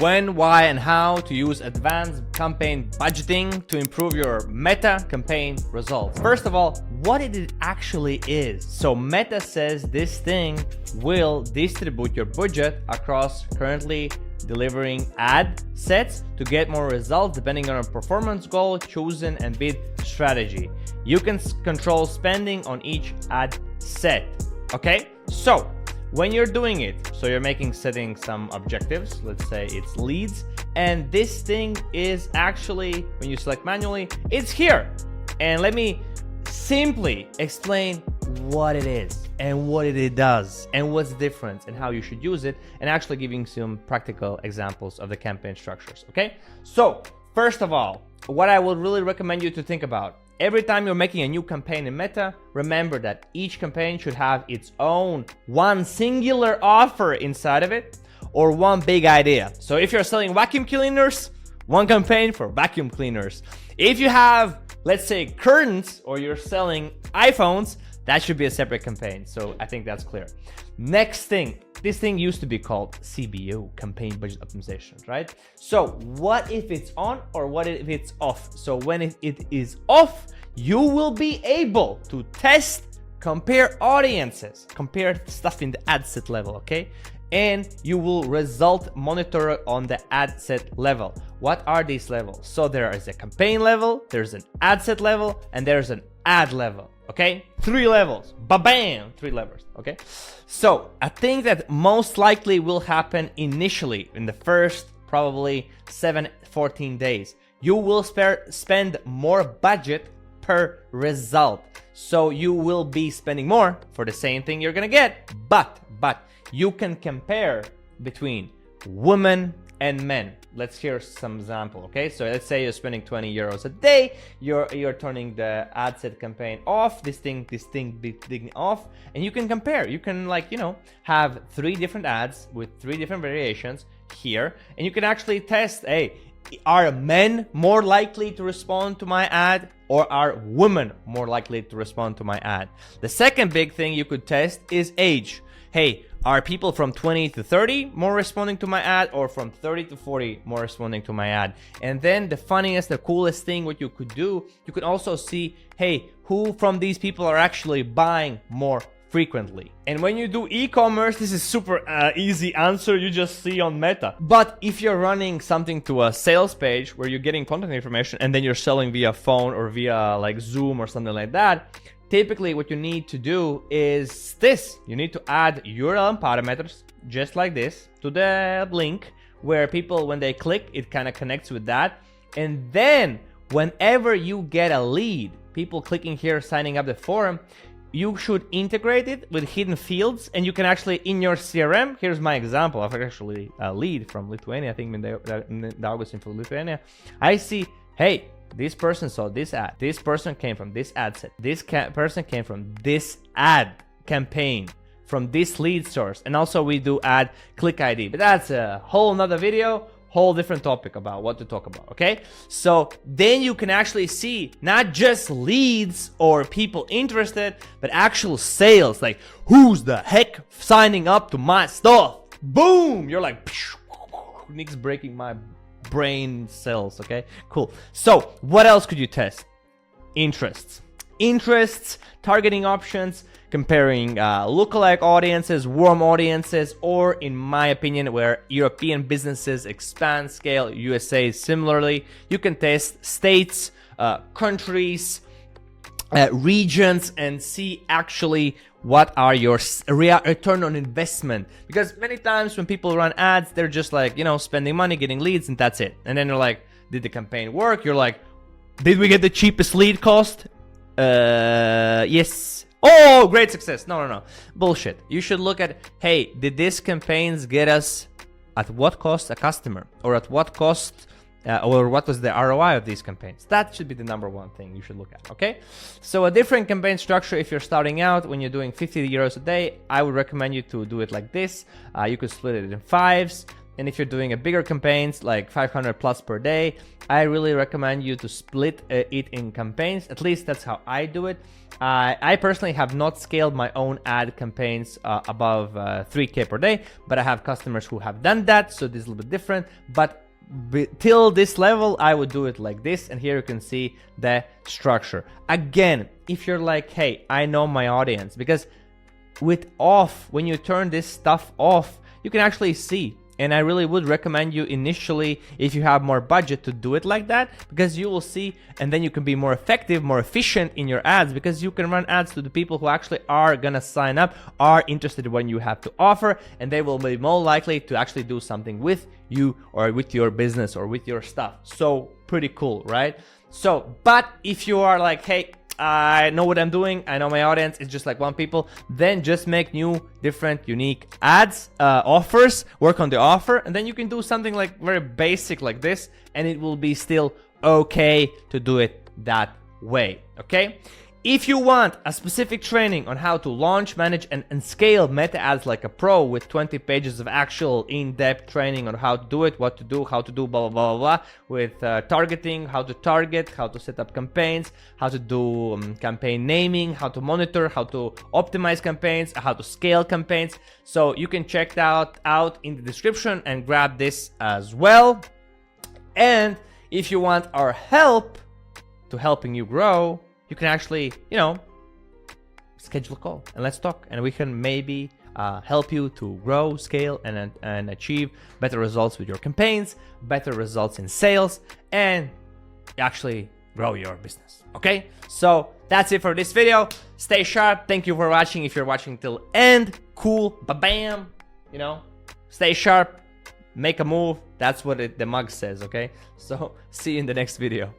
when, why, and how to use advanced campaign budgeting to improve your meta campaign results. First of all, what it actually is. So Meta says this thing will distribute your budget across currently delivering ad sets to get more results depending on a performance goal chosen and bid strategy. You can control spending on each ad set. Okay, so when you're doing it, so you're setting some objectives, let's say it's leads, and this thing is actually, when you select manually, it's here. And let me simply explain what it is and what it does and what's the difference and how you should use it, and actually giving some practical examples of the campaign structures. Okay, so first of all, what I would really recommend you to think about, every time you're making a new campaign in Meta, remember that each campaign should have its own one singular offer inside of it, or one big idea. So if you're selling vacuum cleaners, one campaign for vacuum cleaners. If you have, let's say, curtains, or you're selling iPhones, that should be a separate campaign. So I think that's clear. Next thing, this thing used to be called CBO, campaign budget optimization, right? So what if it's on, or what if it's off? So when it is off, you will be able to test, compare audiences, compare stuff in the ad set level, okay? And you will monitor on the ad set level. What are these levels? So there is a campaign level, there's an ad set level, and there's an ad level. Okay, 3 levels, ba-bam, 3 levels. Okay, so I think that most likely will happen initially in the first probably 14 days. You will spend more budget per result, so you will be spending more for the same thing you're gonna get. But you can compare between women and men. Let's hear some example. Okay, so let's say you're spending 20 euros a day, you're turning the ad set campaign off, this thing off, and you can compare. You can, like, have 3 different ads with 3 different variations here, and you can actually test, hey, are men more likely to respond to my ad, or are women more likely to respond to my ad? The second big thing you could test is age. Hey, are people from 20 to 30 more responding to my ad, or from 30 to 40 more responding to my ad? And then the funniest, the coolest thing, what you could do, you could also see, hey, who from these people are actually buying more frequently? And when you do e-commerce, this is super easy answer, you just see on Meta. But if you're running something to a sales page where you're getting content information and then you're selling via phone or via like Zoom or something like that, typically what you need to do is this. You need to add URL and parameters just like this to the link, where people, when they click, it kind of connects with that. And then whenever you get a lead, people clicking here, signing up the forum, you should integrate it with hidden fields, and you can actually, in your CRM, here's my example of actually a lead from Lithuania. I think in August from Lithuania, I see, hey, this person saw this ad, this person came from this ad set, this person came from this ad campaign, from this lead source. And also we do add click ID, but that's a whole nother video, whole different topic about what to talk about. Okay, so then you can actually see not just leads or people interested, but actual sales, like who's the heck signing up to my stuff. Boom, you're like, Niks breaking my brain cells. Okay, cool. So what else could you test? Interests, targeting options, comparing lookalike audiences, warm audiences, or in my opinion, where European businesses expand scale, USA similarly. You can test states, countries, regions, and see actually what are your return on investment. Because many times when people run ads, they're just like, spending money, getting leads, and that's it. And then they're like, did the campaign work? You're like, did we get the cheapest lead cost? Yes. Oh, great success. No. Bullshit. You should look at, hey, did these campaigns get us at what cost a customer? Or at what cost, or what was the ROI of these campaigns? That should be the number one thing you should look at, okay? So a different campaign structure, if you're starting out, when you're doing 50 euros a day, I would recommend you to do it like this. You could split it in 5s. and if you're doing a bigger campaigns like 500 plus per day, I really recommend you to split it in campaigns. At least that's how I do it. I personally have not scaled my own ad campaigns above 3K per day, but I have customers who have done that, so this is a little bit different. But till this level, I would do it like this, and here you can see the structure. Again, if you're like, hey, I know my audience, because with off, when you turn this stuff off, you can actually see. And I really would recommend you initially, if you have more budget, to do it like that, because you will see, and then you can be more effective, more efficient in your ads, because you can run ads to the people who actually are gonna sign up, are interested in what you have to offer, and they will be more likely to actually do something with you or with your business or with your stuff. So pretty cool, right? So, but if you are like, hey, I know what I'm doing, I know my audience, it's just like one people, then just make new, different, unique ads, offers, work on the offer, and then you can do something like very basic like this, and it will be still okay to do it that way, okay? If you want a specific training on how to launch, manage, and scale meta ads like a pro with 20 pages of actual in-depth training on how to do it, what to do, how to do blah, blah, blah, blah, with targeting, how to target, how to set up campaigns, how to do campaign naming, how to monitor, how to optimize campaigns, how to scale campaigns. So you can check that out in the description and grab this as well. And if you want our help to helping you grow, you can actually, you know, schedule a call and let's talk, and we can maybe help you to grow, scale, and achieve better results with your campaigns, better results in sales, and actually grow your business. Okay, so that's it for this video. Stay sharp. Thank you for watching. If you're watching till end, cool, ba-bam, you know, stay sharp, make a move. That's what the mug says. Okay, so see you in the next video.